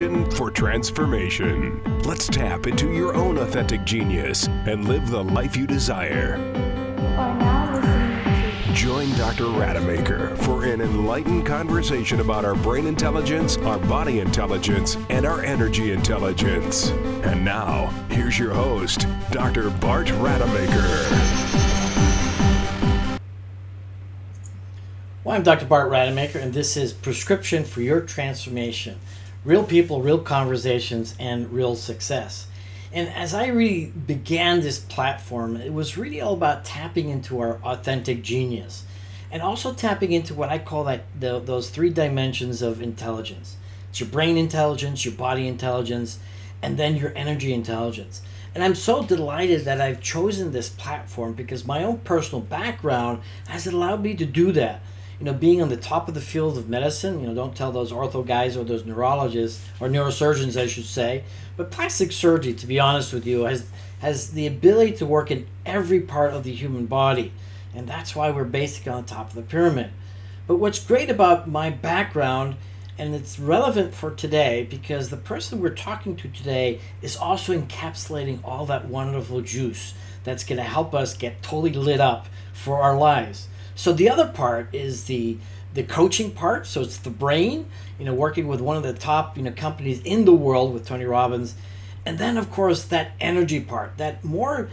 For transformation. Let's tap into your own authentic genius and live the life you desire. You are now listening to Join Dr. Rademaker for an enlightened conversation about our brain intelligence, our body intelligence, and our energy intelligence. And now, here's your host, Dr. Bart Rademaker. Well, I'm Dr. Bart Rademaker, and this is Prescription for Your Transformation. Real people, real conversations, and real success. And as I really began this platform, it was really all about tapping into our authentic genius and also tapping into what I call those three dimensions of intelligence. It's your brain intelligence, your body intelligence, and then your energy intelligence. And I'm so delighted that I've chosen this platform because my own personal background has allowed me to do that. You know, being on the top of the field of medicine, don't tell those ortho guys or those neurologists or neurosurgeons, I should say, but plastic surgery, to be honest with you, has the ability to work in every part of the human body. And that's why we're basically on the top of the pyramid. But what's great about my background, and it's relevant for today because the person we're talking to today is also encapsulating all that wonderful juice that's going to help us get totally lit up for our lives. So the other part is the coaching part. So it's the brain, working with one of the top, companies in the world with Tony Robbins. And then, of course, that energy part, that more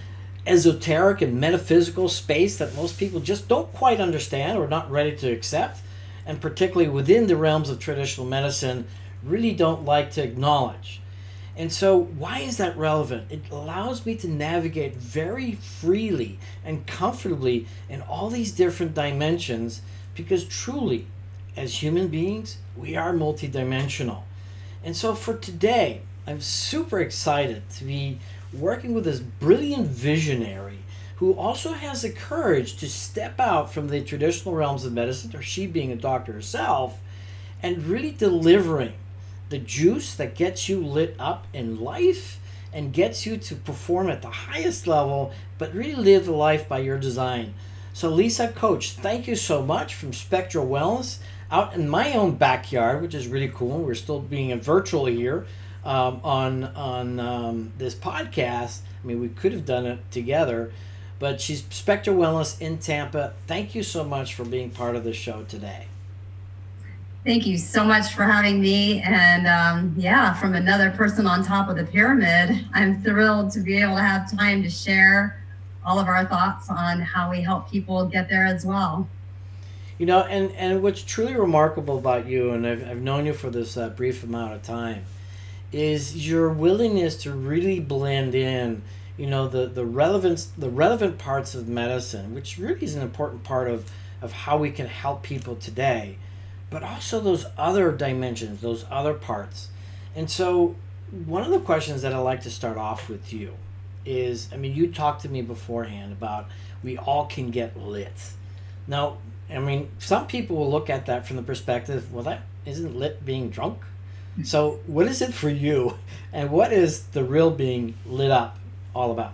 esoteric and metaphysical space that most people just don't quite understand or not ready to accept. And particularly within the realms of traditional medicine, really don't like to acknowledge. And so why is that relevant? It allows me to navigate very freely and comfortably in all these different dimensions because truly, as human beings, we are multidimensional. And so for today, I'm super excited to be working with this brilliant visionary who also has the courage to step out from the traditional realms of medicine, or she being a doctor herself, and really delivering the juice that gets you lit up in life and gets you to perform at the highest level, but really live the life by your design. So Lisa Coach, thank you so much from Spectral Wellness out in my own backyard, which is really cool. We're still being virtual here on this podcast. I mean, we could have done it together, but she's Spectral Wellness in Tampa. Thank you so much for being part of the show today. Thank you so much for having me. And from another person on top of the pyramid, I'm thrilled to be able to have time to share all of our thoughts on how we help people get there as well. And what's truly remarkable about you, and I've known you for this brief amount of time, is your willingness to really blend in, the relevant parts of medicine, which really is an important part of how we can help people today, but also those other dimensions, those other parts. And so one of the questions that I like to start off with you is, you talked to me beforehand about we all can get lit. Now, some people will look at that from the perspective, well, that isn't lit being drunk. So what is it for you? And what is the real being lit up all about?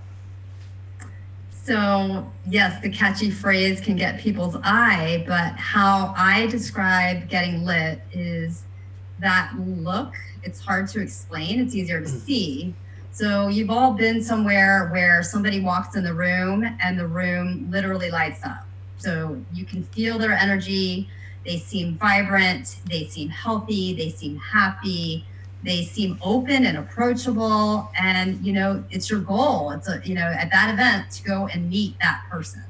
So yes, the catchy phrase can get people's eye, but how I describe getting lit is that look. It's hard to explain. It's easier to see. So you've all been somewhere where somebody walks in the room and the room literally lights up. So you can feel their energy. They seem vibrant. They seem healthy. They seem happy. They seem open and approachable, and it's your goal. It's at that event to go and meet that person.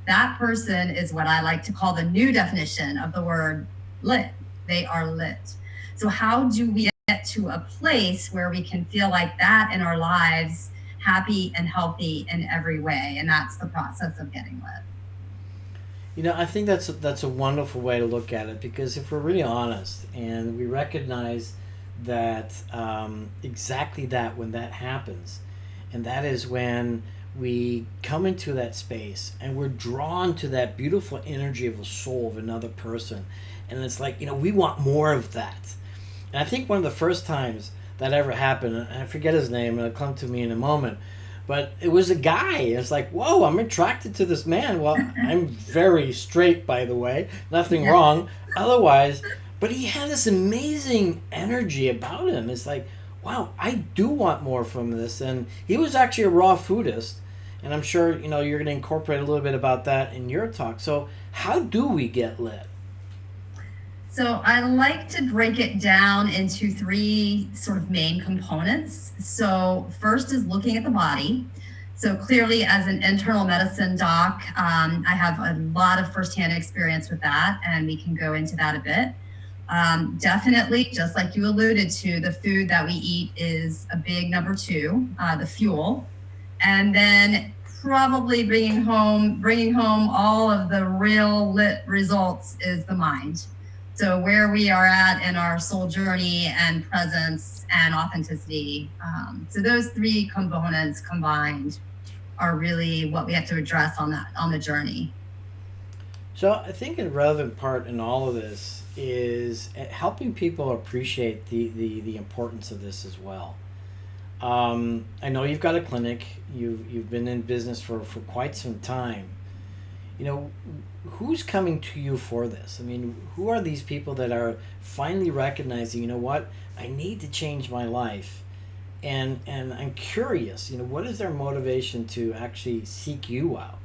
That person is what I like to call the new definition of the word lit. They are lit. So how do we get to a place where we can feel like that in our lives, happy and healthy in every way? And that's the process of getting lit. I think that's a wonderful way to look at it, because if we're really honest and we recognize that exactly that when that happens, and that is when we come into that space and we're drawn to that beautiful energy of the soul of another person, and it's like we want more of that. And I think one of the first times that ever happened, and I forget his name, and it'll come to me in a moment, but it was a guy. It's like, whoa, I'm attracted to this man. Well, I'm very straight, by the way, nothing wrong otherwise. But he had this amazing energy about him. It's like, wow, I do want more from this. And he was actually a raw foodist. And I'm sure, you're going to incorporate a little bit about that in your talk. So how do we get lit? So I like to break it down into three sort of main components. So first is looking at the body. So clearly, as an internal medicine doc, I have a lot of firsthand experience with that, and we can go into that a bit. Definitely, just like you alluded to, the food that we eat is a big number two, the fuel. And then probably bringing home all of the real lit results is the mind. So where we are at in our soul journey and presence and authenticity. So those three components combined are really what we have to address on the journey. So I think a relevant part in all of this is helping people appreciate the importance of this as well. I know you've got a clinic. You've been in business for quite some time. Who's coming to you for this? I mean, who are these people that are finally recognizing, what, I need to change my life? And I'm curious, what is their motivation to actually seek you out?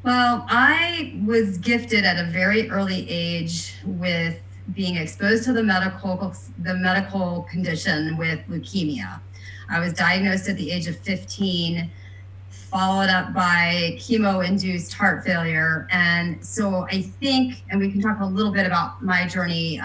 Well, I was gifted at a very early age with being exposed to the medical condition with leukemia. I was diagnosed at the age of 15, followed up by chemo-induced heart failure. And so I think, and we can talk a little bit about my journey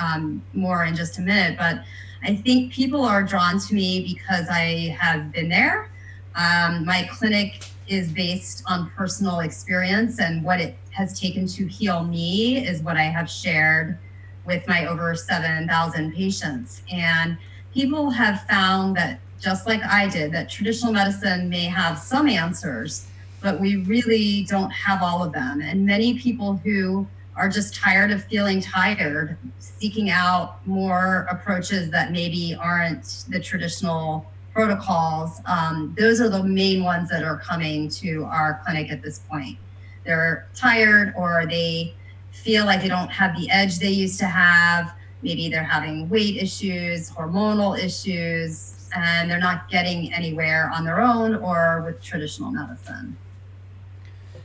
more in just a minute, but I think people are drawn to me because I have been there. My clinic is based on personal experience, and what it has taken to heal me is what I have shared with my over 7,000 patients. And people have found that, just like I did, that traditional medicine may have some answers, but we really don't have all of them. And many people who are just tired of feeling tired, seeking out more approaches that maybe aren't the traditional protocols, those are the main ones that are coming to our clinic at this point. They're tired, or they feel like they don't have the edge they used to have. Maybe they're having weight issues, hormonal issues, and they're not getting anywhere on their own or with traditional medicine.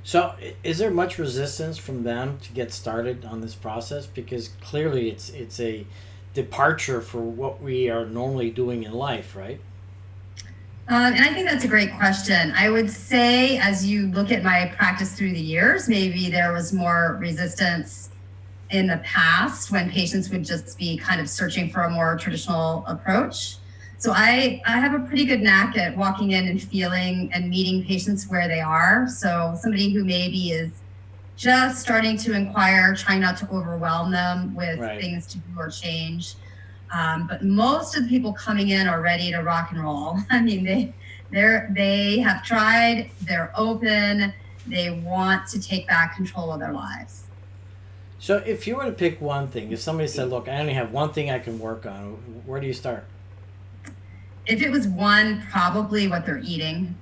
So is there much resistance from them to get started on this process? Because clearly it's a departure for what we are normally doing in life, right? And I think that's a great question. I would say, as you look at my practice through the years, maybe there was more resistance in the past when patients would just be kind of searching for a more traditional approach. So I have a pretty good knack at walking in and feeling and meeting patients where they are. So somebody who maybe is just starting to inquire, trying not to overwhelm them with things to do or change. But most of the people coming in are ready to rock and roll. I mean, they have tried, they're open, they want to take back control of their lives. So if you were to pick one thing, if somebody said, look, I only have one thing I can work on, where do you start? If it was one, probably what they're eating.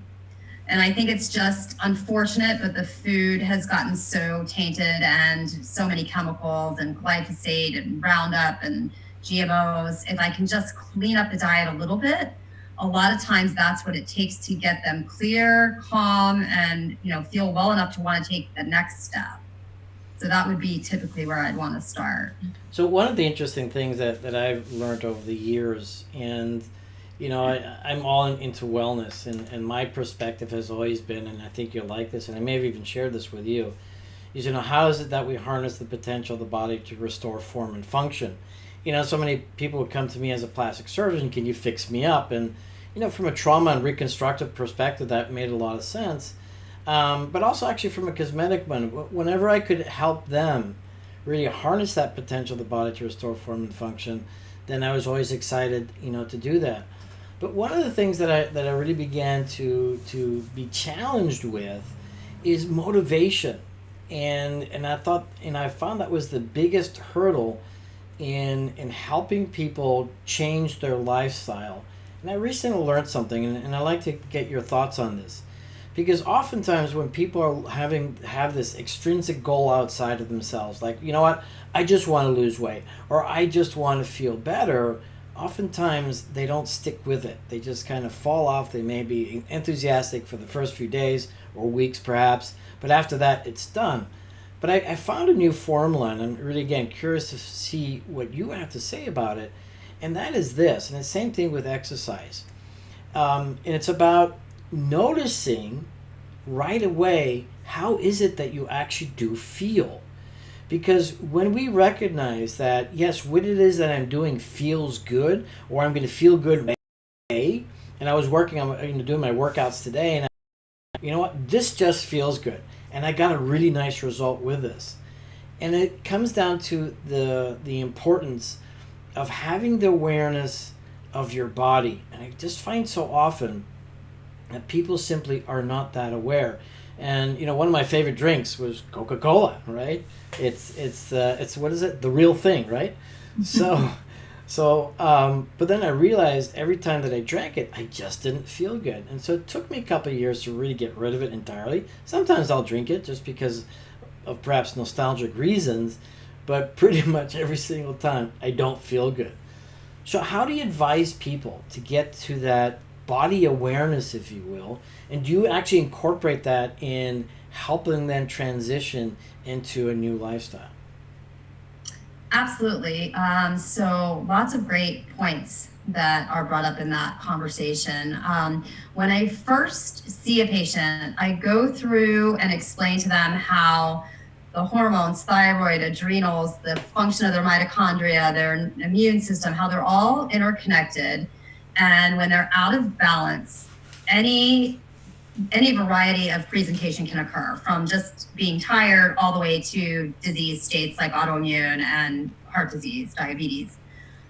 And I think it's just unfortunate, but the food has gotten so tainted, and so many chemicals and glyphosate and Roundup and GMOs. If I can just clean up the diet a little bit, a lot of times that's what it takes to get them clear, calm, and feel well enough to want to take the next step. So that would be typically where I'd want to start. So one of the interesting things that I've learned over the years, and I'm all into wellness, and my perspective has always been, and I think you'll like this, and I may have even shared this with you, is how is it that we harness the potential of the body to restore form and function? So many people would come to me as a plastic surgeon, can you fix me up? And from a trauma and reconstructive perspective, that made a lot of sense. But also actually from a cosmetic one, whenever I could help them really harness that potential of the body to restore form and function, then I was always excited, to do that. But one of the things that I really began to be challenged with is motivation, and I thought, I found that was the biggest hurdle in helping people change their lifestyle. And I recently learned something, and I'd like to get your thoughts on this, Because oftentimes when people are have this extrinsic goal outside of themselves, like, you know what, I just want to lose weight, or I just want to feel better, oftentimes they don't stick with it. They just kind of fall off. They may be enthusiastic for the first few days or weeks perhaps, but after that it's done. But I found a new formula, and I'm really, again, curious to see what you have to say about it. And that is this, and the same thing with exercise. And it's about noticing right away, how is it that you actually do feel? Because when we recognize that, yes, what it is that I'm doing feels good, or I'm going to feel good today, and I was working on doing my workouts today, and you know what, this just feels good, and I got a really nice result with this. And it comes down to the importance of having the awareness of your body. And I just find so often that people simply are not that aware. And one of my favorite drinks was Coca-Cola, right? It's what is it? The real thing, right? But then I realized every time that I drank it, I just didn't feel good. And so it took me a couple of years to really get rid of it entirely. Sometimes I'll drink it just because of perhaps nostalgic reasons, but pretty much every single time I don't feel good. So how do you advise people to get to that body awareness, if you will, and do you actually incorporate that in helping them transition into a new lifestyle? Absolutely. So lots of great points that are brought up in that conversation. When I first see a patient, I go through and explain to them how the hormones, thyroid, adrenals, the function of their mitochondria, their immune system, how they're all interconnected. And when they're out of balance, any variety of presentation can occur, from just being tired all the way to disease states like autoimmune and heart disease, diabetes.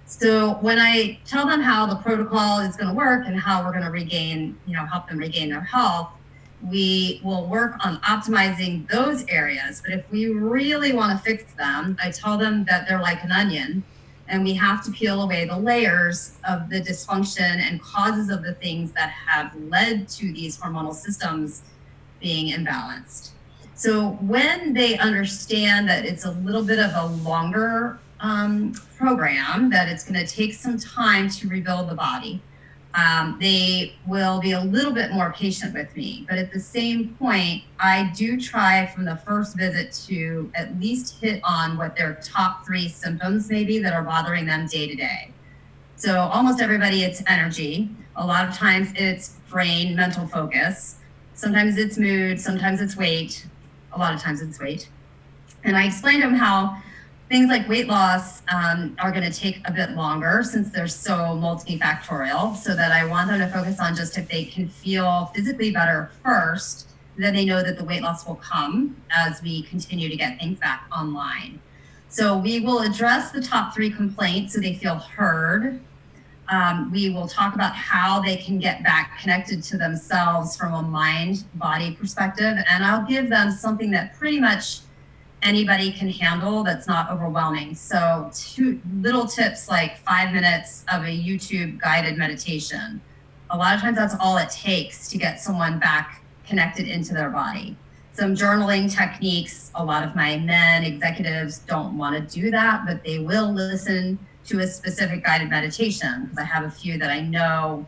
So when I tell them how the protocol is going to work and how we're going to regain, help them regain their health, we will work on optimizing those areas. But if we really want to fix them, I tell them that they're like an onion, and we have to peel away the layers of the dysfunction and causes of the things that have led to these hormonal systems being imbalanced. So when they understand that it's a little bit of a longer program, that it's going to take some time to rebuild the body, they will be a little bit more patient with me. But at the same point, I do try from the first visit to at least hit on what their top 3 symptoms may be that are bothering them day to day. So almost everybody, it's energy. A lot of times it's brain, mental focus. Sometimes it's mood, sometimes it's weight. A lot of times it's weight. And I explained to them how things like weight loss are going to take a bit longer since they're so multifactorial, so that I want them to focus on just if they can feel physically better first, then they know that the weight loss will come as we continue to get things back online. So we will address the top 3 complaints so they feel heard. We will talk about how they can get back connected to themselves from a mind-body perspective, and I'll give them something that pretty much anybody can handle that's not overwhelming. So 2 little tips, like 5 minutes of a YouTube guided meditation. A lot of times that's all it takes to get someone back connected into their body. Some journaling techniques. A lot of my men executives don't want to do that, but they will listen to a specific guided meditation, because I have a few that I know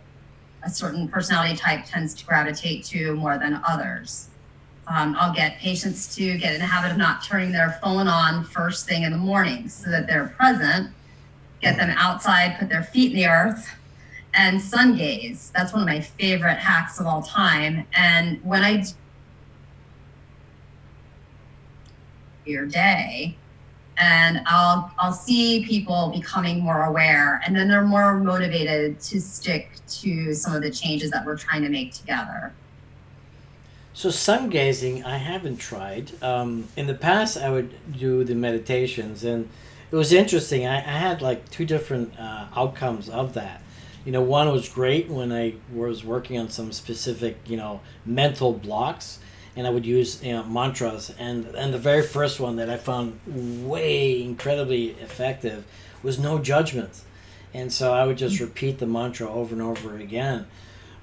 a certain personality type tends to gravitate to more than others. I'll get patients to get in the habit of not turning their phone on first thing in the morning so that they're present, get them outside, put their feet in the earth, and sun gaze. That's one of my favorite hacks of all time. And when I do your day, and I'll see people becoming more aware, and then they're more motivated to stick to some of the changes that we're trying to make together. So sun gazing, I haven't tried. In the past, I would do the meditations, and it was interesting. I had like 2 different outcomes of that. One was great when I was working on some specific, mental blocks, and I would use mantras. And the very first one that I found way incredibly effective was no judgment. And so I would just repeat the mantra over and over again.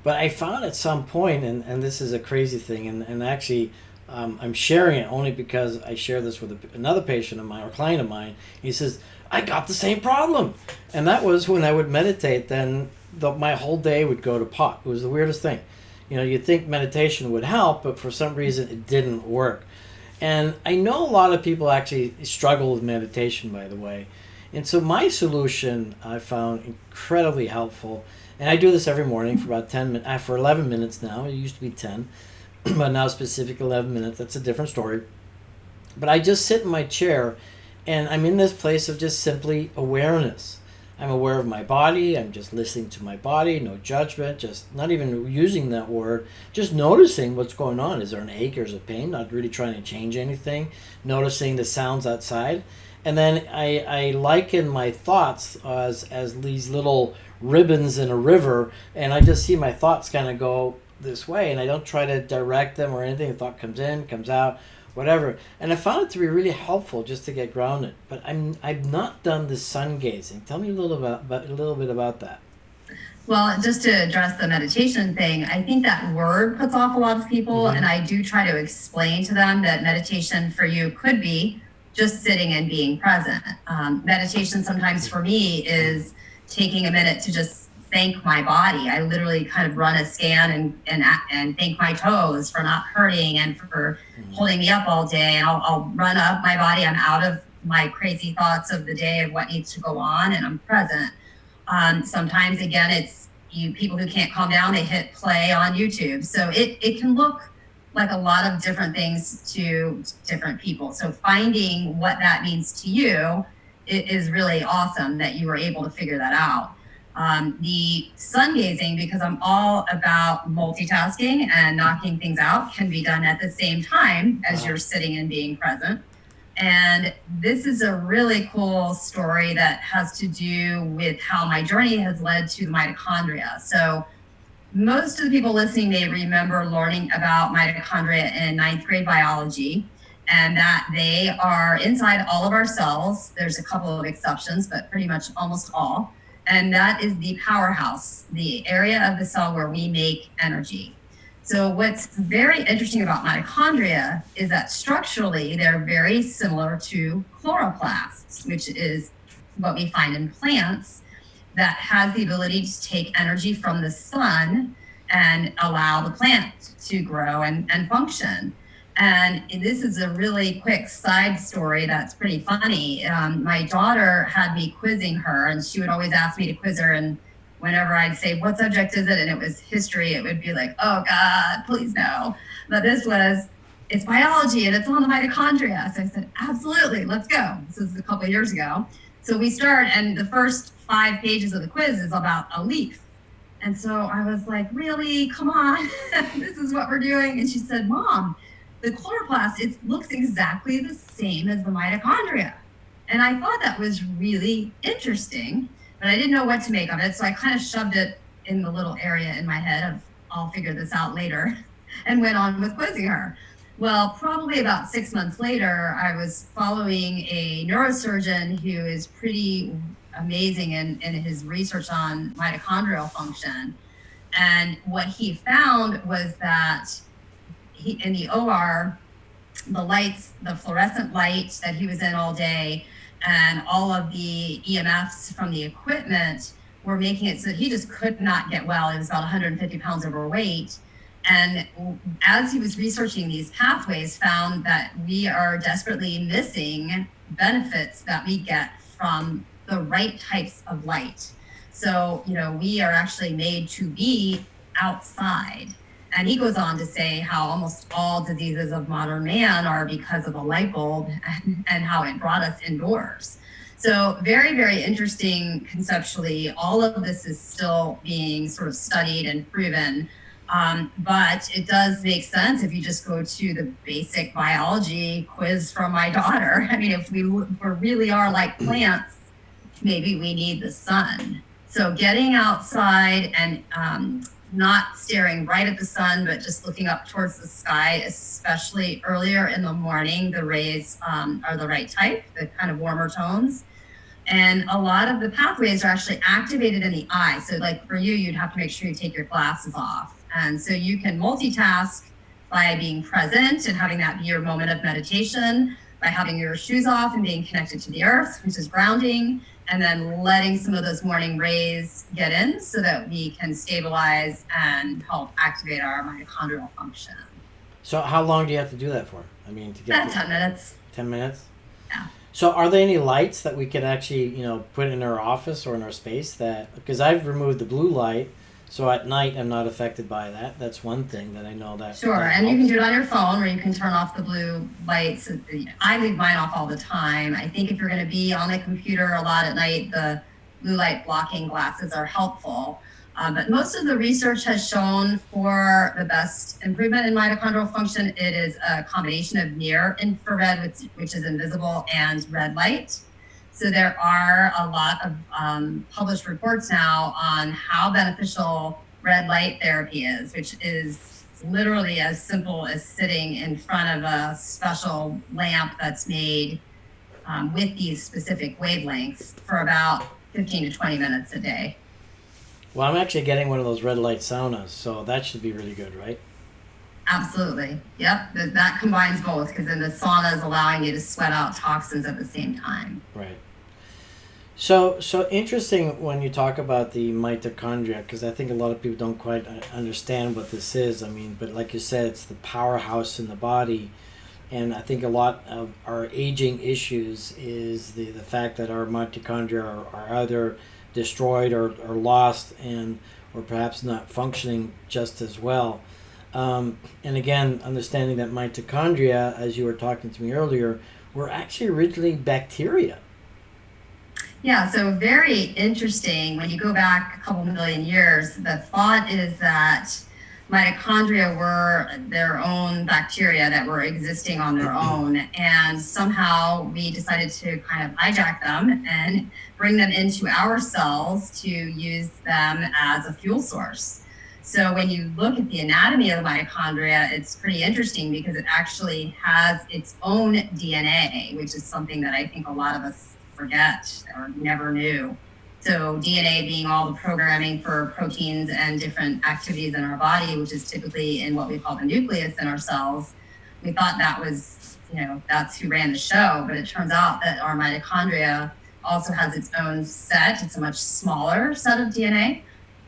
But I found at some point, and this is a crazy thing, and actually I'm sharing it only because I share this with another patient of mine or client of mine. He says, I got the same problem. And that was when I would meditate, then my whole day would go to pot. It was the weirdest thing. You'd think meditation would help, but for some reason it didn't work. And I know a lot of people actually struggle with meditation, by the way. And so my solution I found incredibly helpful. And I do this every morning for about 10 minutes, for 11 minutes now. It used to be 10, but now specific 11 minutes. That's a different story. But I just sit in my chair and I'm in this place of just simply awareness. I'm aware of my body. I'm just listening to my body, no judgment, just not even using that word, just noticing what's going on. Is there an ache or is it pain? Not really trying to change anything, noticing the sounds outside. And then I liken my thoughts as these little ribbons in a river, and I just see my thoughts kind of go this way, and I don't try to direct them or anything. The thought comes in, comes out, whatever. And I found it to be really helpful just to get grounded. But I've not done the sun gazing. Tell me a little bit about that. Well, just to address the meditation thing, I think that word puts off a lot of people, and I do try to explain to them that meditation for you could be just sitting and being present. Meditation sometimes for me is taking a minute to just thank my body. I literally kind of run a scan and thank my toes for not hurting and for holding me up all day. And I'll run up my body. I'm out of my crazy thoughts of the day of what needs to go on, and I'm present. Sometimes, again, it's people who can't calm down, they hit play on YouTube. So it can look like a lot of different things to different people. So finding what that means to you is really awesome that you were able to figure that out. The sun gazing, because I'm all about multitasking and knocking things out, can be done at the same time as you're sitting and being present. And this is a really cool story that has to do with how my journey has led to the mitochondria. So most of the people listening may remember learning about mitochondria in 9th grade biology, and that they are inside all of our cells. There's a couple of exceptions, but pretty much almost all. And that is the powerhouse, the area of the cell where we make energy. So what's very interesting about mitochondria is that structurally they're very similar to chloroplasts, which is what we find in plants, that has the ability to take energy from the sun and allow the plant to grow and function. And this is a really quick side story that's pretty funny. My daughter had me quizzing her, and she would always ask me to quiz her. And whenever I'd say, what subject is it? And it was history, it would be like, oh God, please no. But this was, it's biology and it's on the mitochondria. So I said, absolutely, let's go. This was a couple of years ago. So we start, and the first 5 pages of the quiz is about a leaf. And so I was like, really, come on, this is what we're doing. And she said, Mom, the chloroplast, it looks exactly the same as the mitochondria. And I thought that was really interesting, but I didn't know what to make of it. So I kind of shoved it in the little area in my head of, I'll figure this out later, and went on with quizzing her. Well, probably about 6 months later, I was following a neurosurgeon who is pretty amazing in his research on mitochondrial function. And what he found was that in the OR, the lights, the fluorescent light that he was in all day, and all of the EMFs from the equipment were making it so that he just could not get well. He was about 150 pounds overweight. And as he was researching these pathways, found that we are desperately missing benefits that we get from the right types of light. So, we are actually made to be outside. And he goes on to say how almost all diseases of modern man are because of a light bulb and how it brought us indoors. So very, very interesting conceptually. All of this is still being sort of studied and proven. But it does make sense if you just go to the basic biology quiz from my daughter. I mean, if we really are like plants, maybe we need the sun. So getting outside and not staring right at the sun, but just looking up towards the sky, especially earlier in the morning, the rays are the right type, the kind of warmer tones. And a lot of the pathways are actually activated in the eye. So like for you, you'd have to make sure you take your glasses off. And so you can multitask by being present and having that be your moment of meditation, by having your shoes off and being connected to the earth, which is grounding, and then letting some of those morning rays get in so that we can stabilize and help activate our mitochondrial function. So how long do you have to do that for? I mean, to get 10 minutes. 10 minutes? Yeah. So are there any lights that we could actually, put in our office or in our space that, because I've removed the blue light, so at night I'm not affected by that. That's one thing that I know that. Sure, that and you helps. can do it on your phone where you can turn off the blue lights. I leave mine off all the time. I think if you're going to be on the computer a lot at night, the blue light blocking glasses are helpful. But most of the research has shown for the best improvement in mitochondrial function, it is a combination of near infrared, which is invisible, and red light. So there are a lot of published reports now on how beneficial red light therapy is, which is literally as simple as sitting in front of a special lamp that's made with these specific wavelengths for about 15 to 20 minutes a day. Well, I'm actually getting one of those red light saunas, so that should be really good, right? Absolutely. Yep. That combines both, because then the sauna is allowing you to sweat out toxins at the same time. Right. So interesting when you talk about the mitochondria, because I think a lot of people don't quite understand what this is. I mean, but like you said, it's the powerhouse in the body. And I think a lot of our aging issues is the fact that our mitochondria are either destroyed or lost or perhaps not functioning just as well. And again, understanding that mitochondria, as you were talking to me earlier, were actually originally bacteria. Yeah, so very interesting. When you go back a couple million years, the thought is that mitochondria were their own bacteria that were existing on their own, and somehow we decided to kind of hijack them and bring them into our cells to use them as a fuel source. So when you look at the anatomy of mitochondria, it's pretty interesting because it actually has its own DNA, which is something that I think a lot of us forget or never knew. So DNA being all the programming for proteins and different activities in our body, which is typically in what we call the nucleus in our cells. We thought that was, that's who ran the show, but it turns out that our mitochondria also has its own set. It's a much smaller set of DNA.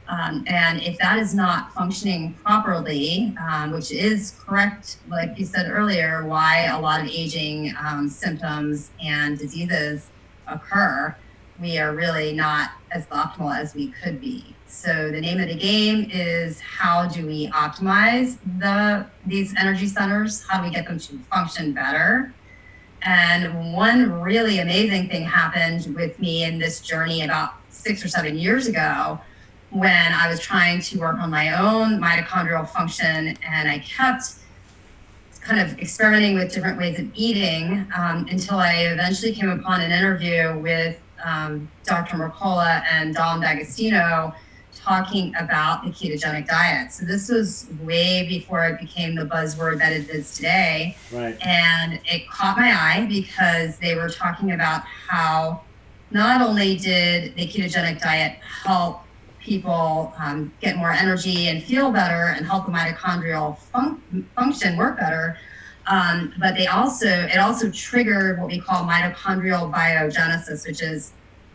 And if that is not functioning properly, which is correct, like you said earlier, why a lot of aging symptoms and diseases occur, we are really not as optimal as we could be. So the name of the game is, how do we optimize these energy centers? How do we get them to function better? And one really amazing thing happened with me in this journey about 6 or 7 years ago, when I was trying to work on my own mitochondrial function, and I kept kind of experimenting with different ways of eating until I eventually came upon an interview with Dr. Mercola and Don D'Agostino talking about the ketogenic diet. So this was way before it became the buzzword that it is today. Right. And it caught my eye because they were talking about how not only did the ketogenic diet help people get more energy and feel better and help the mitochondrial function work better, but it also triggered what we call mitochondrial biogenesis, which is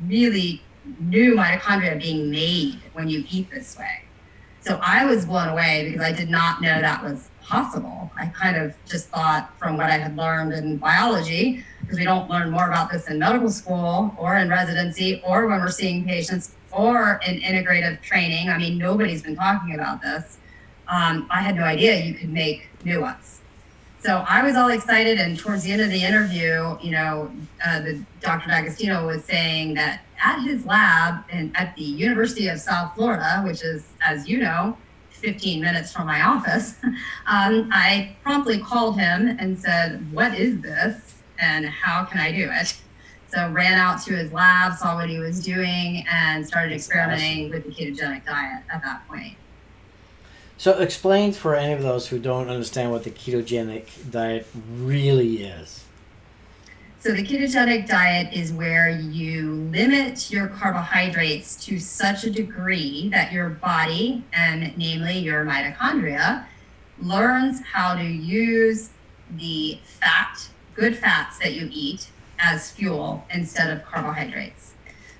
really new mitochondria being made when you eat this way. So I was blown away because I did not know that was possible. I kind of just thought, from what I had learned in biology, because we don't learn more about this in medical school or in residency or when we're seeing patients or in integrative training. I mean, nobody's been talking about this. I had no idea you could make new ones. So I was all excited, and towards the end of the interview, the Dr. D'Agostino was saying that at his lab at the University of South Florida, which is, as you know, 15 minutes from my office, I promptly called him and said, "What is this, and how can I do it?" So ran out to his lab, saw what he was doing, and started experimenting with the ketogenic diet at that point. So explain for any of those who don't understand what the ketogenic diet really is. So the ketogenic diet is where you limit your carbohydrates to such a degree that your body, and namely your mitochondria, learns how to use the good fats that you eat as fuel instead of carbohydrates.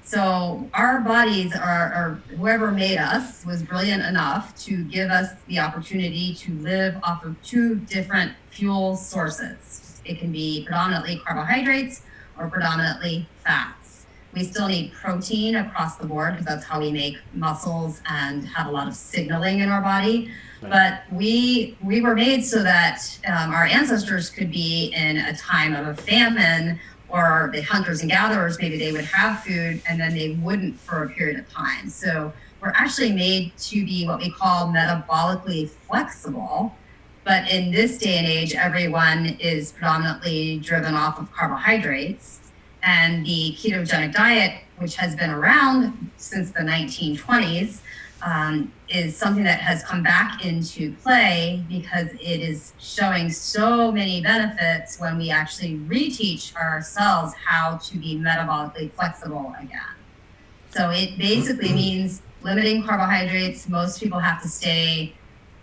So our bodies or whoever made us was brilliant enough to give us the opportunity to live off of two different fuel sources. It can be predominantly carbohydrates or predominantly fats. We still need protein across the board because that's how we make muscles and have a lot of signaling in our body. Right. But we were made so that our ancestors could be in a time of a famine, or the hunters and gatherers, maybe they would have food and then they wouldn't for a period of time. So we're actually made to be what we call metabolically flexible. But in this day and age, everyone is predominantly driven off of carbohydrates. And the ketogenic diet, which has been around since the 1920s, is something that has come back into play because it is showing so many benefits when we actually reteach ourselves how to be metabolically flexible again. So it basically means limiting carbohydrates. Most people have to stay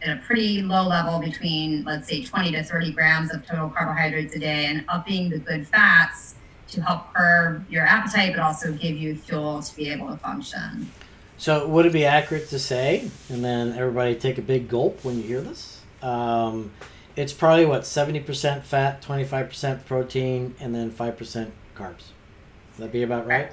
at a pretty low level between, let's say, 20 to 30 grams of total carbohydrates a day, and upping the good fats to help curb your appetite, but also give you fuel to be able to function. So would it be accurate to say, and then everybody take a big gulp when you hear this, it's probably, 70% fat, 25% protein, and then 5% carbs? Would that be about right?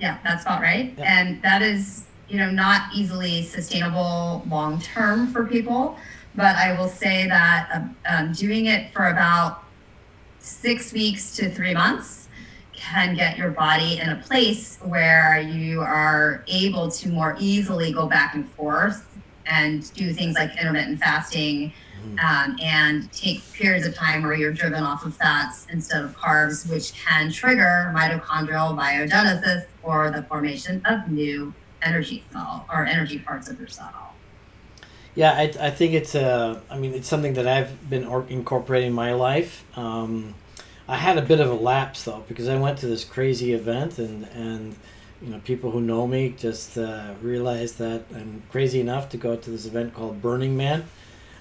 Yeah, that's about right. Yeah. And that is, not easily sustainable long-term for people. But I will say that doing it for about 6 weeks to 3 months can get your body in a place where you are able to more easily go back and forth and do things like intermittent fasting, and take periods of time where you're driven off of fats instead of carbs, which can trigger mitochondrial biogenesis, or the formation of new energy cell or energy parts of your cell. Yeah, I think it's it's something that I've been incorporating in my life. I had a bit of a lapse though, because I went to this crazy event, and people who know me just realized that I'm crazy enough to go to this event called Burning Man.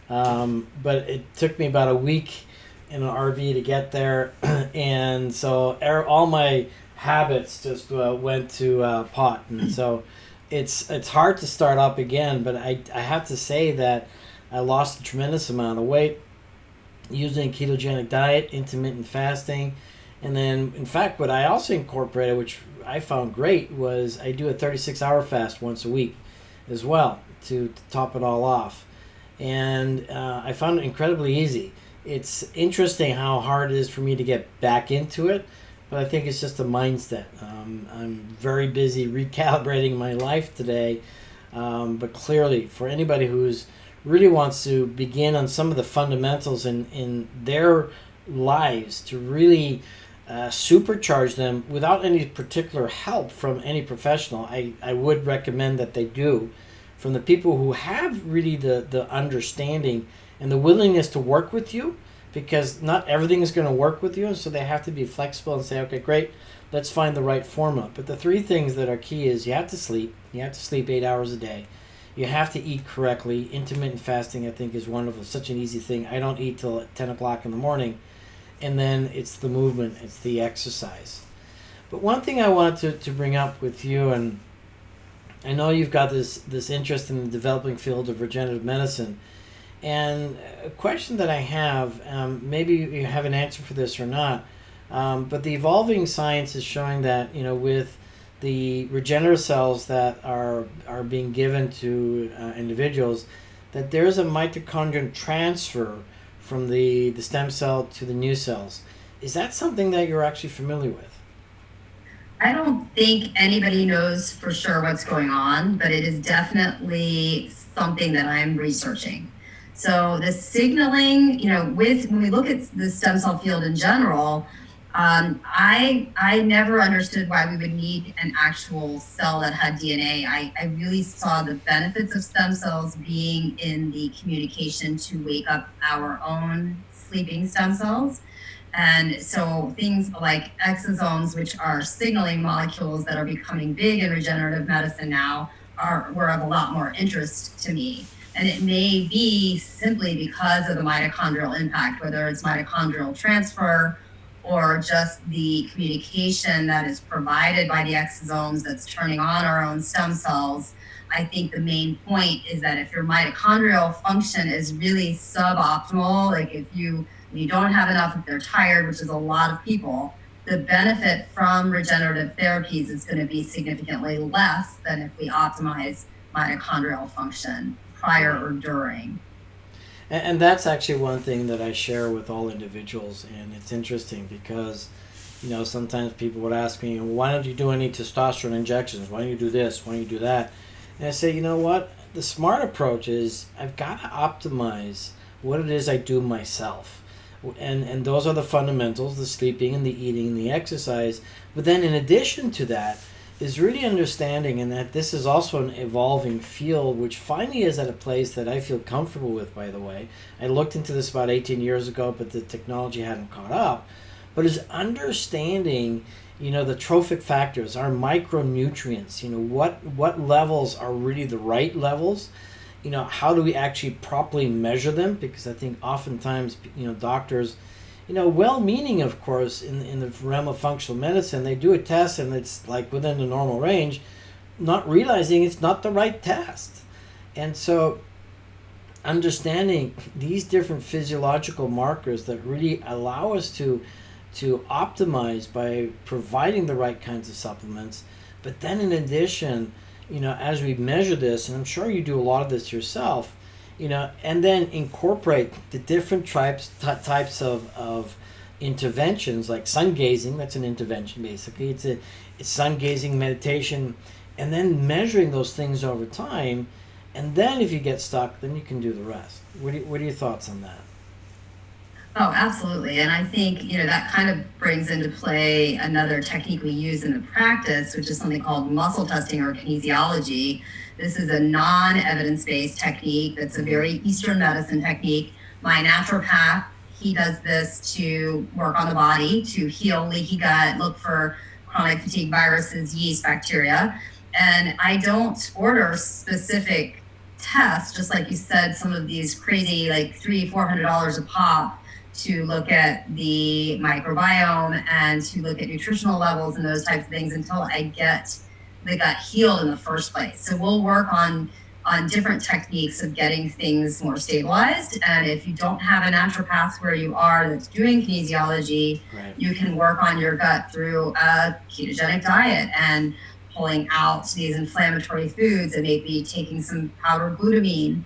But it took me about a week in an RV to get there, and so all my habits just went to pot, and so it's hard to start up again. But I have to say that I lost a tremendous amount of weight using a ketogenic diet, intermittent fasting, and then in fact what I also incorporated, which I found great, was I do a 36-hour fast once a week as well to top it all off. And I found it incredibly easy. It's interesting how hard it is for me to get back into it, but I think it's just a mindset. I'm very busy recalibrating my life today, but clearly for anybody who's really wants to begin on some of the fundamentals in their lives to really supercharge them without any particular help from any professional, I would recommend that they do, from the people who have really the understanding and the willingness to work with you, because not everything is going to work with you, and so they have to be flexible and say, okay, great, let's find the right formula. But the three things that are key is you have to sleep. You have to sleep 8 hours a day. You have to eat correctly. Intermittent fasting, I think, is wonderful. Such an easy thing. I don't eat till 10 o'clock in the morning. And then it's the movement. It's the exercise. But one thing I wanted to bring up with you, and I know you've got this interest in the developing field of regenerative medicine. And a question that I have, maybe you have an answer for this or not, but the evolving science is showing that, with the regenerative cells that are being given to individuals, that there's a mitochondrial transfer from the stem cell to the new cells. Is that something that you're actually familiar with? I don't think anybody knows for sure what's going on, but it is definitely something that I'm researching. So the signaling, when we look at the stem cell field in general, I never understood why we would need an actual cell that had DNA. I really saw the benefits of stem cells being in the communication to wake up our own sleeping stem cells. And so things like exosomes, which are signaling molecules that are becoming big in regenerative medicine now, were of a lot more interest to me. And it may be simply because of the mitochondrial impact, whether it's mitochondrial transfer or just the communication that is provided by the exosomes that's turning on our own stem cells. I think the main point is that if your mitochondrial function is really suboptimal, like if you don't have enough, if they're tired, which is a lot of people, the benefit from regenerative therapies is going to be significantly less than if we optimize mitochondrial function prior or during. And that's actually one thing that I share with all individuals, and it's interesting because, sometimes people would ask me, why don't you do any testosterone injections? Why don't you do this? Why don't you do that? And I say, you know what? The smart approach is I've got to optimize what it is I do myself. And those are the fundamentals, the sleeping and the eating and the exercise. But then in addition to that is really understanding, and that this is also an evolving field, which finally is at a place that I feel comfortable with, by the way. I looked into this about 18 years ago, but the technology hadn't caught up. But is understanding, the trophic factors, our micronutrients, what levels are really the right levels. How do we actually properly measure them? Because I think oftentimes, doctors, well-meaning, of course, in the realm of functional medicine, they do a test and it's like within the normal range, not realizing it's not the right test. And so understanding these different physiological markers that really allow us to optimize by providing the right kinds of supplements. But then in addition, as we measure this, and I'm sure you do a lot of this yourself, and then incorporate the different types of interventions, like sun gazing. That's an intervention, basically. It's sun gazing meditation, and then measuring those things over time. And then if you get stuck, then you can do the rest. What are your thoughts on that? Oh, absolutely. And I think, that kind of brings into play another technique we use in the practice, which is something called muscle testing or kinesiology. This is a non-evidence-based technique that's a very Eastern medicine technique. My naturopath, he does this to work on the body, to heal leaky gut, look for chronic fatigue viruses, yeast, bacteria. And I don't order specific tests, just like you said, some of these crazy, like $300-400 a pop, to look at the microbiome and to look at nutritional levels and those types of things until I get the gut healed in the first place. So we'll work on different techniques of getting things more stabilized. And if you don't have a naturopath where you are that's doing kinesiology, right, you can work on your gut through a ketogenic diet and pulling out these inflammatory foods and maybe taking some powdered glutamine.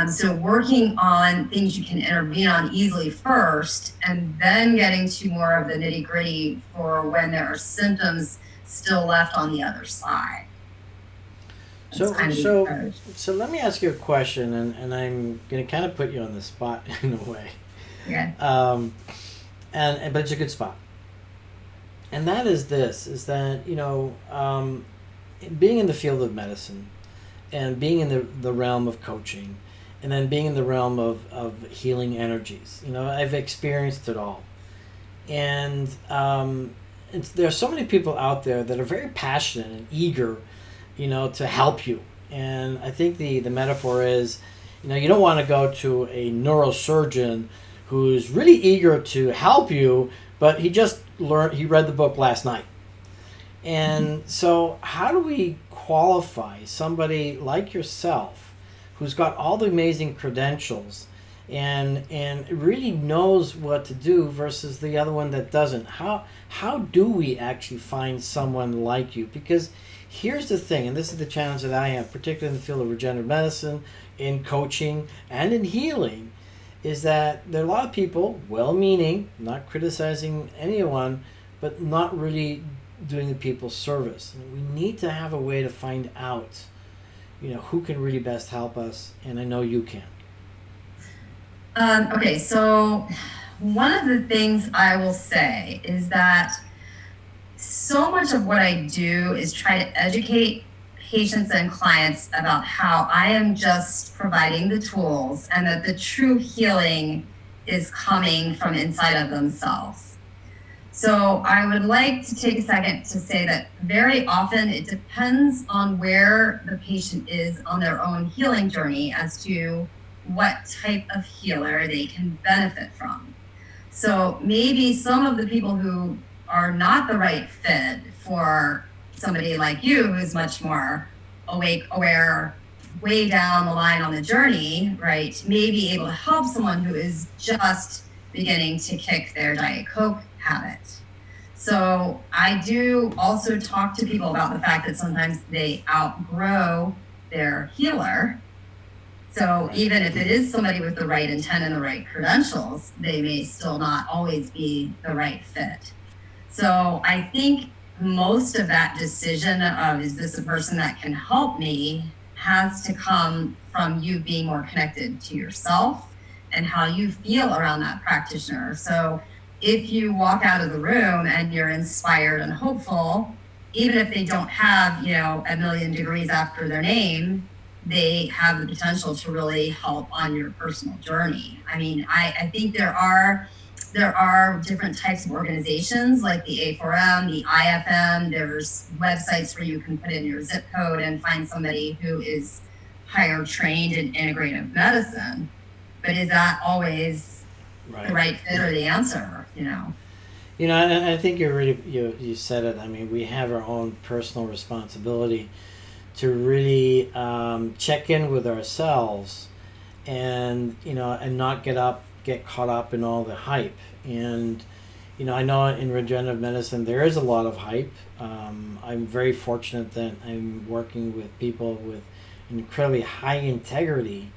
So working on things you can intervene on easily first, and then getting to more of the nitty gritty for when there are symptoms still left on the other side. So let me ask you a question, and I'm going to kind of put you on the spot in a way. Yeah. But it's a good spot. And that is this, is that, being in the field of medicine and being in the realm of coaching, and then being in the realm of healing energies, I've experienced it all. And there are so many people out there that are very passionate and eager, to help you. And I think the metaphor is, you don't want to go to a neurosurgeon who's really eager to help you, but he read the book last night. And so how do we qualify somebody like yourself who's got all the amazing credentials and really knows what to do versus the other one that doesn't? How do we actually find someone like you? Because here's the thing, and this is the challenge that I have, particularly in the field of regenerative medicine, in coaching, and in healing, is that there are a lot of people, well-meaning, not criticizing anyone, but not really doing the people service. And we need to have a way to find out, who can really best help us, and I know you can. Okay, so one of the things I will say is that so much of what I do is try to educate patients and clients about how I am just providing the tools, and that the true healing is coming from inside of themselves. So I would like to take a second to say that very often it depends on where the patient is on their own healing journey as to what type of healer they can benefit from. So maybe some of the people who are not the right fit for somebody like you, who's much more awake, aware, way down the line on the journey, right, may be able to help someone who is just beginning to kick their Diet Coke habit. So I do also talk to people about the fact that sometimes they outgrow their healer. So even if it is somebody with the right intent and the right credentials, they may still not always be the right fit. So I think most of that decision of, is this a person that can help me, has to come from you being more connected to yourself and how you feel around that practitioner. So if you walk out of the room and you're inspired and hopeful, even if they don't have, a million degrees after their name, they have the potential to really help on your personal journey. I mean, I think there are different types of organizations like the A4M, the IFM. There's websites where you can put in your zip code and find somebody who is higher trained in integrative medicine. But is that always the right fit or the answer? And I think you said it. I mean, we have our own personal responsibility to really check in with ourselves, and and not get caught up in all the hype. And I know in regenerative medicine there is a lot of hype. I'm very fortunate that I'm working with people with incredibly high integrity,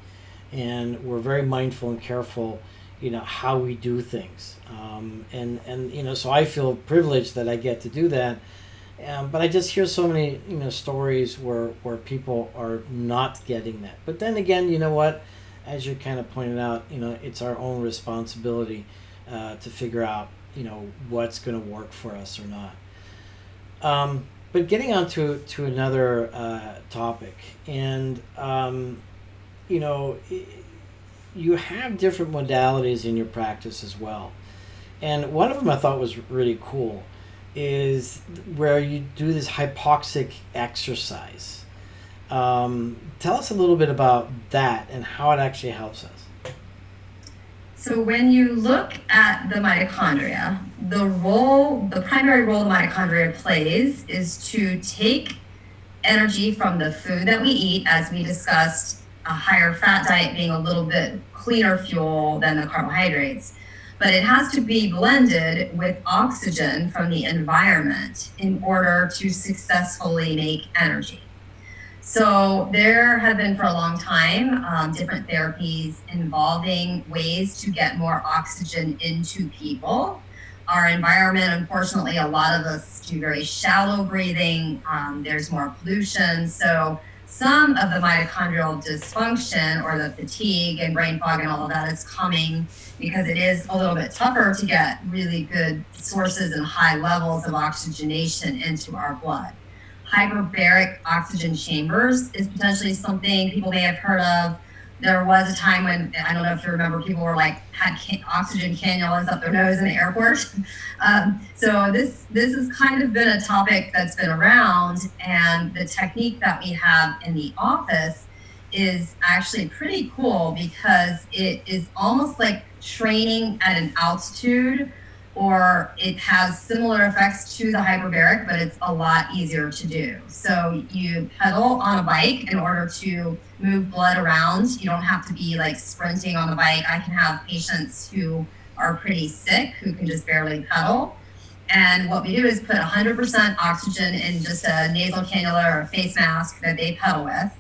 and we're very mindful and careful how we do things. So I feel privileged that I get to do that. But I just hear so many stories where people are not getting that. But then again, you know what? As you kind of pointed out, it's our own responsibility to figure out what's going to work for us or not. But getting on to another topic, and you have different modalities in your practice as well. And one of them I thought was really cool is where you do this hypoxic exercise. Tell us a little bit about that and how it actually helps us. So when you look at the mitochondria, the primary role the mitochondria plays is to take energy from the food that we eat, as we discussed, a higher fat diet being a little bit cleaner fuel than the carbohydrates. But it has to be blended with oxygen from the environment in order to successfully make energy. So there have been for a long time different therapies involving ways to get more oxygen into people. Our environment, unfortunately, a lot of us do very shallow breathing. There's more pollution. So some of the mitochondrial dysfunction or the fatigue and brain fog and all of that is coming because it is a little bit tougher to get really good sources and high levels of oxygenation into our blood. Hyperbaric oxygen chambers is potentially something people may have heard of. There was a time when, I don't know if you remember, people were had oxygen cannulas up their nose in the airport. So this has kind of been a topic that's been around, and the technique that we have in the office is actually pretty cool because it is almost like training at an altitude, or it has similar effects to the hyperbaric, but it's a lot easier to do. So you pedal on a bike in order to move blood around. You don't have to be sprinting on the bike. I can have patients who are pretty sick who can just barely pedal. And what we do is put 100% oxygen in just a nasal cannula or a face mask that they pedal with.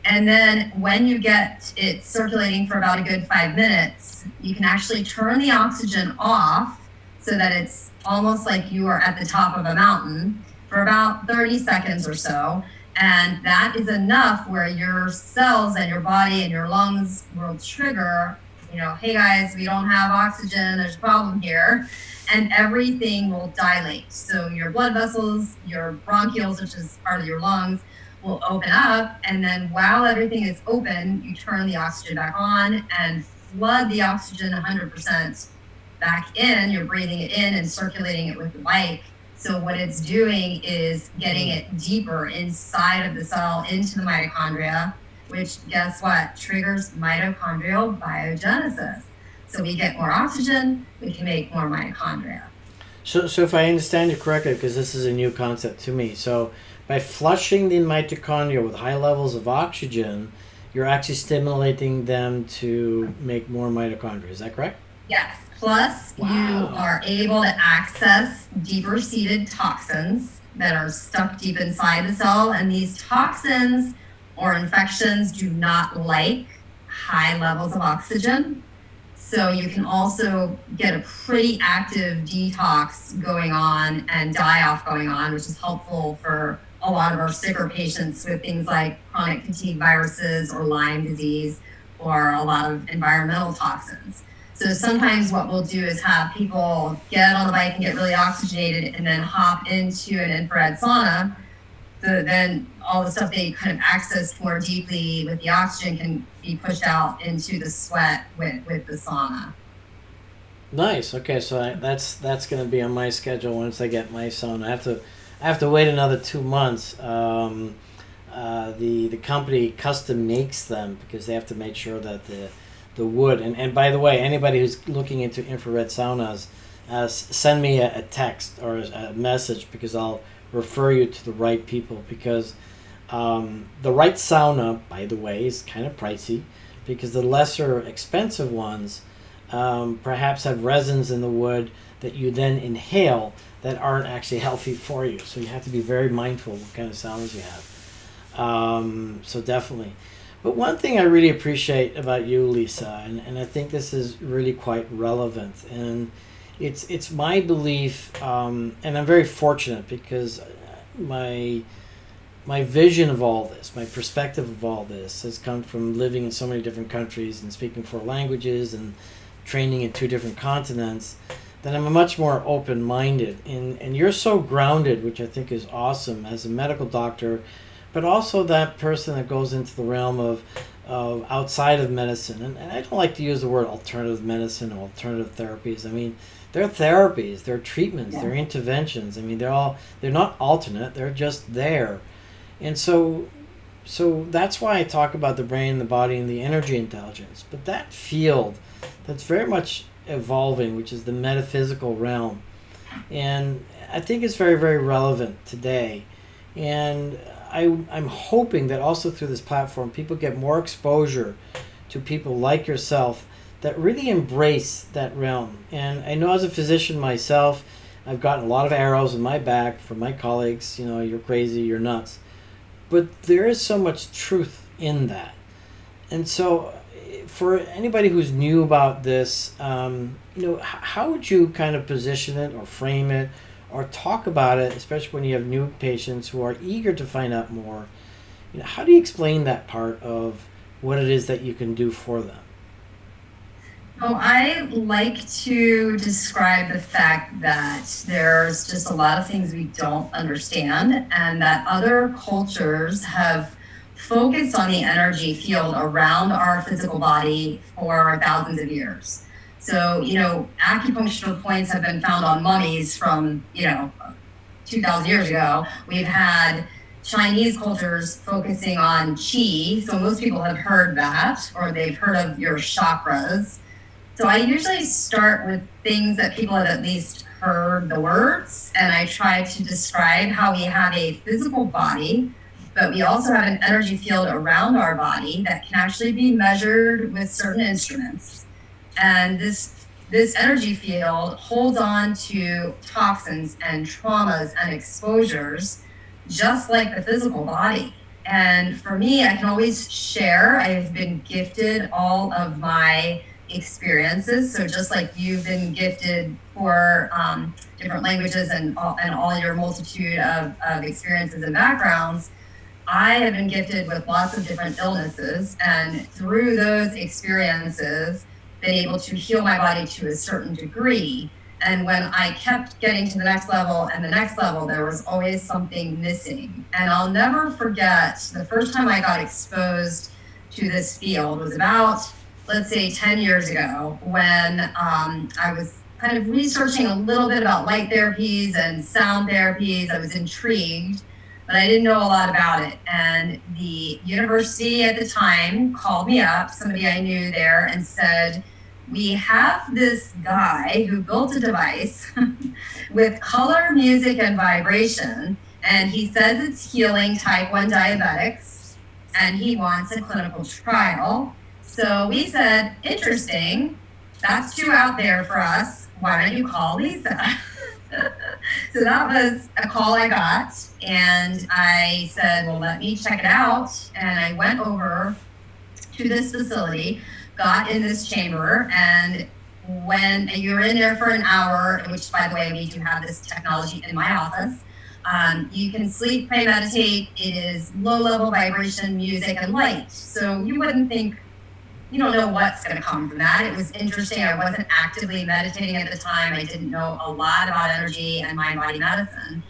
And then when you get it circulating for about a good 5 minutes, you can actually turn the oxygen off so that it's almost like you are at the top of a mountain for about 30 seconds or so. And that is enough where your cells and your body and your lungs will trigger, hey guys, we don't have oxygen, there's a problem here. And everything will dilate. So your blood vessels, your bronchioles, which is part of your lungs, will open up. And then while everything is open, you turn the oxygen back on and flood the oxygen 100% back in. You're breathing it in and circulating it with the bike. So what it's doing is getting it deeper inside of the cell into the mitochondria, which, guess what, triggers mitochondrial biogenesis. So we get more oxygen, we can make more mitochondria. So if I understand you correctly, because this is a new concept to me, so by flushing the mitochondria with high levels of oxygen, you're actually stimulating them to make more mitochondria. Is that correct? Yes. Plus, you are able to access deeper seated toxins that are stuck deep inside the cell. And these toxins or infections do not like high levels of oxygen. So you can also get a pretty active detox going on and die-off going on, which is helpful for a lot of our sicker patients with things like chronic fatigue viruses or Lyme disease or a lot of environmental toxins. So sometimes what we'll do is have people get on the bike and get really oxygenated and then hop into an infrared sauna. So then all the stuff they kind of accessed more deeply with the oxygen can be pushed out into the sweat with the sauna. Nice. Okay, so that's going to be on my schedule once I get my sauna. I have to wait another 2 months. The company custom makes them because they have to make sure that the wood, and by the way, anybody who's looking into infrared saunas, send me a text or a message, because I'll refer you to the right people, because the right sauna, by the way, is kind of pricey, because the lesser expensive ones perhaps have resins in the wood that you then inhale that aren't actually healthy for you. So you have to be very mindful what kind of saunas you have. So definitely. But one thing I really appreciate about you, Lisa, and I think this is really quite relevant, and it's my belief, and I'm very fortunate because my vision of all this, my perspective of all this has come from living in so many different countries and speaking 4 languages and training in 2 different continents, that I'm a much more open-minded. And you're so grounded, which I think is awesome as a medical doctor, but also that person that goes into the realm of outside of medicine. And I don't like to use the word alternative medicine or alternative therapies. I mean, they're therapies, they're treatments, they're interventions. I mean, they're not alternate, they're just there. And so that's why I talk about the brain, the body, and the energy intelligence. But that field that's very much evolving, which is the metaphysical realm, and I think it's very, very relevant today. And I'm hoping that also through this platform, people get more exposure to people like yourself that really embrace that realm. And I know as a physician myself, I've gotten a lot of arrows in my back from my colleagues, you're crazy, you're nuts. But there is so much truth in that. And so for anybody who's new about this, how would you kind of position it or frame it or talk about it, especially when you have new patients who are eager to find out more? How do you explain that part of what it is that you can do for them? So I like to describe the fact that there's just a lot of things we don't understand, and that other cultures have focused on the energy field around our physical body for thousands of years. So, acupuncture points have been found on mummies from, 2,000 years ago. We've had Chinese cultures focusing on qi. So most people have heard that, or they've heard of your chakras. So I usually start with things that people have at least heard the words, and I try to describe how we have a physical body, but we also have an energy field around our body that can actually be measured with certain instruments. And this energy field holds on to toxins and traumas and exposures, just like the physical body. And for me, I can always share. I've been gifted all of my experiences. So just like you've been gifted for different languages and all your multitude of experiences and backgrounds, I have been gifted with lots of different illnesses, and through those experiences, been able to heal my body to a certain degree. And when I kept getting to the next level and the next level, there was always something missing. And I'll never forget the first time I got exposed to this field was about let's say 10 years ago, when I was kind of researching a little bit about light therapies and sound therapies. I was intrigued, but I didn't know a lot about it. And the university at the time called me up, somebody I knew there, and said, we have this guy who built a device with color, music, and vibration, and he says it's healing type 1 diabetics, and he wants a clinical trial. So we said, interesting, that's too out there for us. Why don't you call Lisa? So that was a call I got, and I said, well, let me check it out. And I went over to this facility, got in this chamber, and when you're in there for an hour, which by the way, we do have this technology in my office, you can sleep, pray, meditate. It is low level vibration, music, and light. So you wouldn't think, you don't know what's going to come from that. It was interesting. I wasn't actively meditating at the time. I didn't know a lot about energy and mind-body medicine.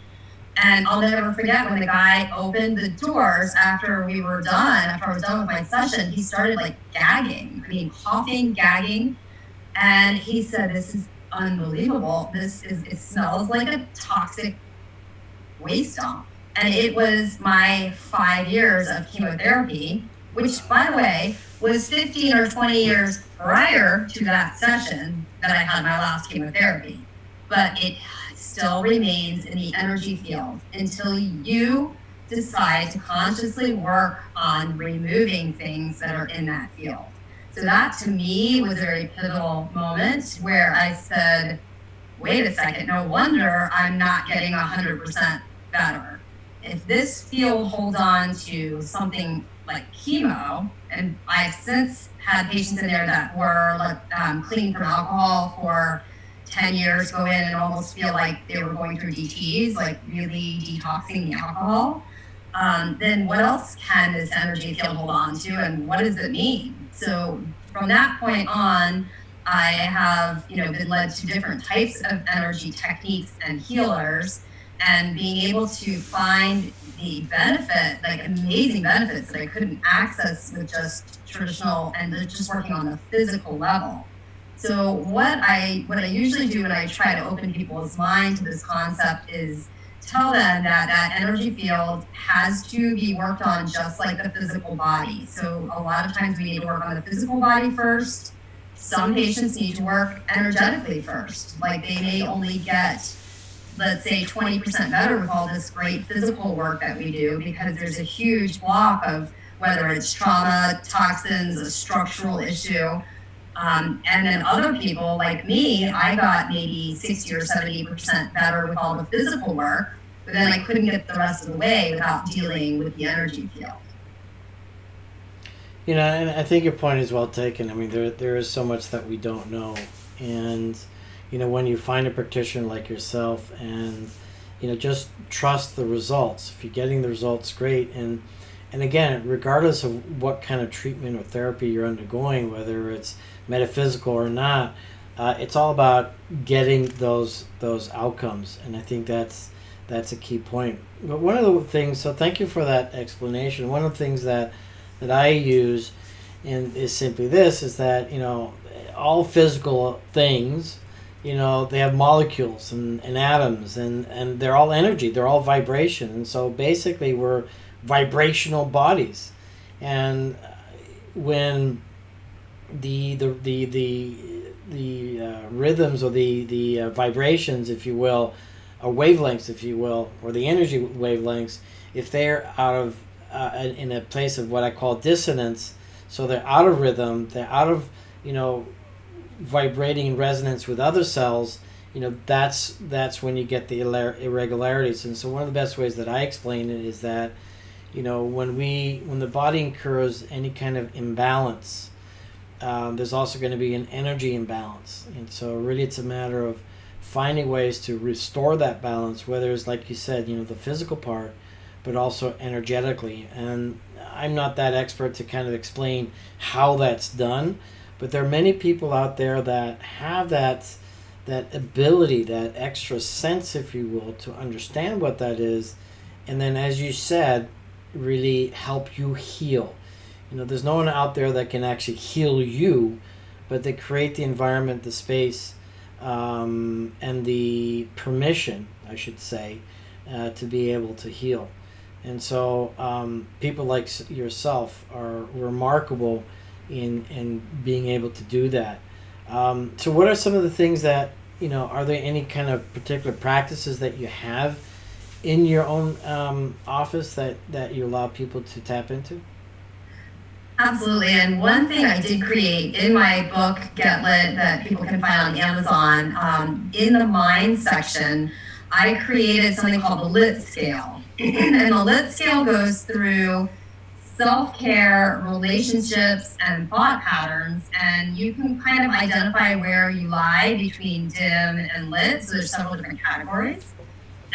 And I'll never forget when the guy opened the doors after I was done with my session, he started like gagging. I mean, coughing, gagging. And he said, this is unbelievable. It smells like a toxic waste dump. And it was my 5 years of chemotherapy, which, by the way, was 15 or 20 years prior to that session that I had my last chemotherapy. But it still remains in the energy field until you decide to consciously work on removing things that are in that field. So that, to me, was a very pivotal moment where I said, wait a second, no wonder I'm not getting 100% better. If this field holds on to something like chemo, and I've since had patients in there that were clean from alcohol for 10 years, go in and almost feel like they were going through DTs, like really detoxing the alcohol, then what else can this energy field hold on to, and what does it mean? So from that point on, I have been led to different types of energy techniques and healers, and being able to find the benefit, like amazing benefits that I couldn't access with just traditional and just working on the physical level. So what I usually do when I try to open people's mind to this concept is tell them that energy field has to be worked on just like the physical body. So a lot of times we need to work on the physical body first. Some patients need to work energetically first. Like they may only get, let's say, 20% better with all this great physical work that we do, because there's a huge block of whether it's trauma, toxins, a structural issue. And then other people like me, I got maybe 60 or 70% better with all the physical work, but then I couldn't get the rest of the way without dealing with the energy field. And I think your point is well taken. I mean, there is so much that we don't know. And, when you find a practitioner like yourself and, just trust the results. If you're getting the results, great. And again, regardless of what kind of treatment or therapy you're undergoing, whether it's metaphysical or not, it's all about getting those outcomes. And I think that's a key point. But one of the things, so thank you for that explanation. One of the things that I use is simply this, is that, all physical things, they have molecules and atoms, and they're all energy, they're all vibration. And so basically we're vibrational bodies. And when the rhythms or the vibrations, if you will, or wavelengths, if you will, or the energy wavelengths, if they're out of in a place of what I call dissonance, so they're out of rhythm, they're out of vibrating in resonance with other cells, that's when you get the irregularities. And so one of the best ways that I explain it is that when the body incurs any kind of imbalance, there's also going to be an energy imbalance. And so really it's a matter of finding ways to restore that balance, whether it's, like you said, the physical part, but also energetically. And I'm not that expert to kind of explain how that's done, but there are many people out there that have that ability, that extra sense, if you will, to understand what that is, and then, as you said, really help you heal. There's no one out there that can actually heal you, but they create the environment, the space, and the permission, I should say, to be able to heal. And so people like yourself are remarkable in being able to do that. So what are some of the things that, are there any kind of particular practices that you have in your own office that you allow people to tap into? Absolutely. And one thing I did create in my book, Get Lit, that people can find on Amazon, in the mind section, I created something called the Lit Scale. And the Lit Scale goes through self-care, relationships, and thought patterns. And you can kind of identify where you lie between dim and lit. So there's several different categories.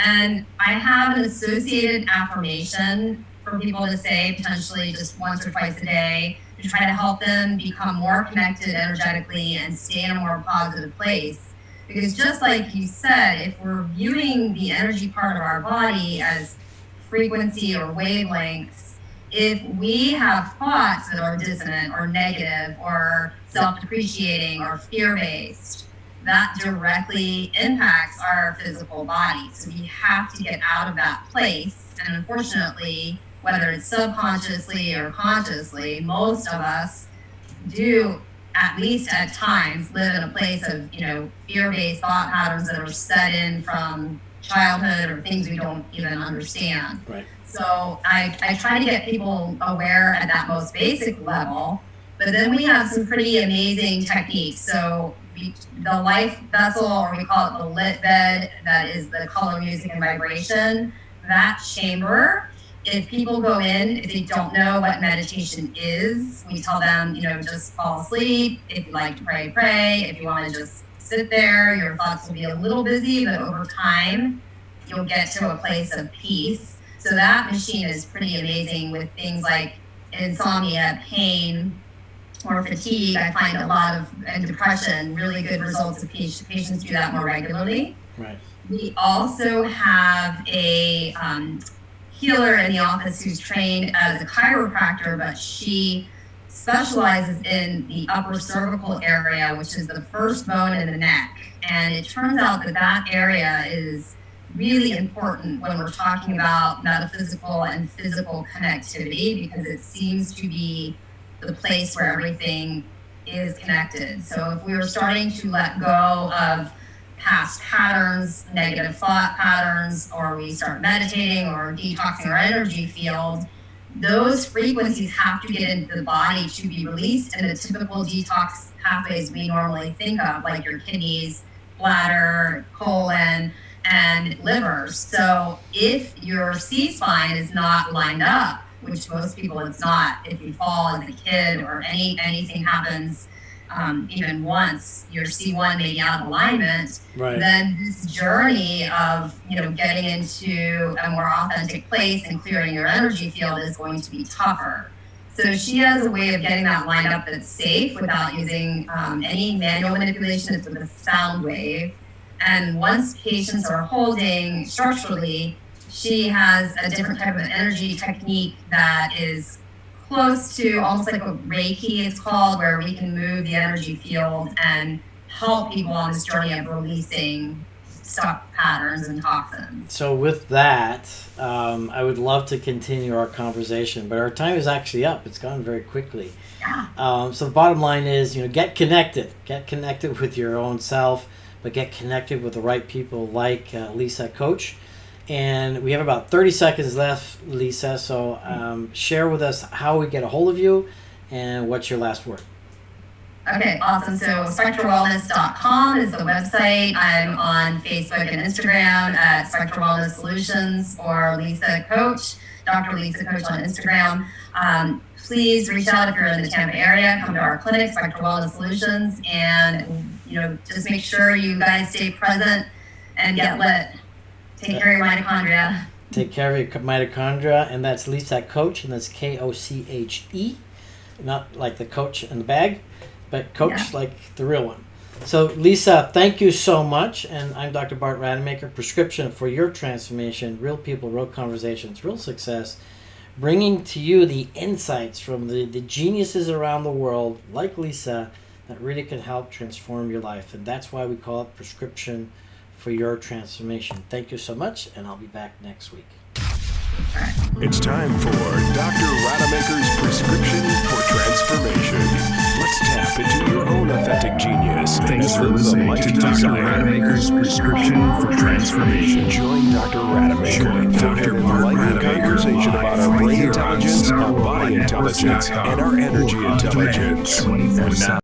And I have an associated affirmation for people to say potentially just once or twice a day to try to help them become more connected energetically and stay in a more positive place. Because just like you said, if we're viewing the energy part of our body as frequency or wavelengths, if we have thoughts that are dissonant or negative or self-depreciating or fear-based, that directly impacts our physical body. So we have to get out of that place. And unfortunately, whether it's subconsciously or consciously, most of us do, at least at times, live in a place of, fear-based thought patterns that are set in from childhood or things we don't even understand. Right. So I try to get people aware at that most basic level, but then we have some pretty amazing techniques. So the life vessel, or we call it the lit bed, that is the color, music, and vibration, that chamber, if people go in, if they don't know what meditation is, we tell them, just fall asleep. If you like to pray, pray. If you want to just sit there, your thoughts will be a little busy, but over time, you'll get to a place of peace. So that machine is pretty amazing with things like insomnia, pain, or fatigue. I find a lot of, and depression, really good results if patients do that more regularly. Right. We also have a healer in the office who's trained as a chiropractor, but she specializes in the upper cervical area, which is the first bone in the neck. And it turns out that area is really important when we're talking about metaphysical and physical connectivity, because it seems to be the place where everything is connected. So if we were starting to let go of past patterns, negative thought patterns, or we start meditating or detoxing our energy field, those frequencies have to get into the body to be released in the typical detox pathways we normally think of, like your kidneys, bladder, colon, and liver. So if your C-spine is not lined up, which most people it's not, if you fall as a kid or anything happens, even once your C1 may be out of alignment, right, then this journey of getting into a more authentic place and clearing your energy field is going to be tougher. So she has a way of getting that lined up that's safe without using any manual manipulation. It's with a sound wave. And once patients are holding structurally, she has a different type of energy technique that is close to almost like a Reiki, it's called, where we can move the energy field and help people on this journey of releasing stuck patterns and toxins. So with that, I would love to continue our conversation, but our time is actually up. It's gone very quickly. Yeah. So the bottom line is, get connected. Get connected with your own self, but get connected with the right people like Lisa Coach. And we have about 30 seconds left, Lisa, so share with us how we get a hold of you and what's your last word. Okay, awesome. So spectralwellness.com is the website. I'm on Facebook and Instagram at Spectral Wellness Solutions or Lisa Coach, Dr. Lisa Coach on Instagram. Please reach out if you're in the Tampa area. Come to our clinic, Spectral Wellness Solutions, and just make sure you guys stay present and get lit. Take care of your mitochondria. Take care of your mitochondria, and that's Lisa Coach, and that's Koche, not like the coach in the bag, but Coach like the real one. So Lisa, thank you so much, and I'm Dr. Bart Rademaker. Prescription for your transformation: real people, real conversations, real success, bringing to you the insights from the geniuses around the world, like Lisa, that really can help transform your life. And that's why we call it Prescription for Your Transformation. Thank you so much, and I'll be back next week. It's time for Dr. Rademaker's Prescription for Transformation. Let's tap into your own authentic genius. Thanks for listening to Dr. Rademaker's Prescription for Transformation. Join Dr. Rademaker for an enlightening conversation about our brain intelligence, our body intelligence, and our energy intelligence. And now,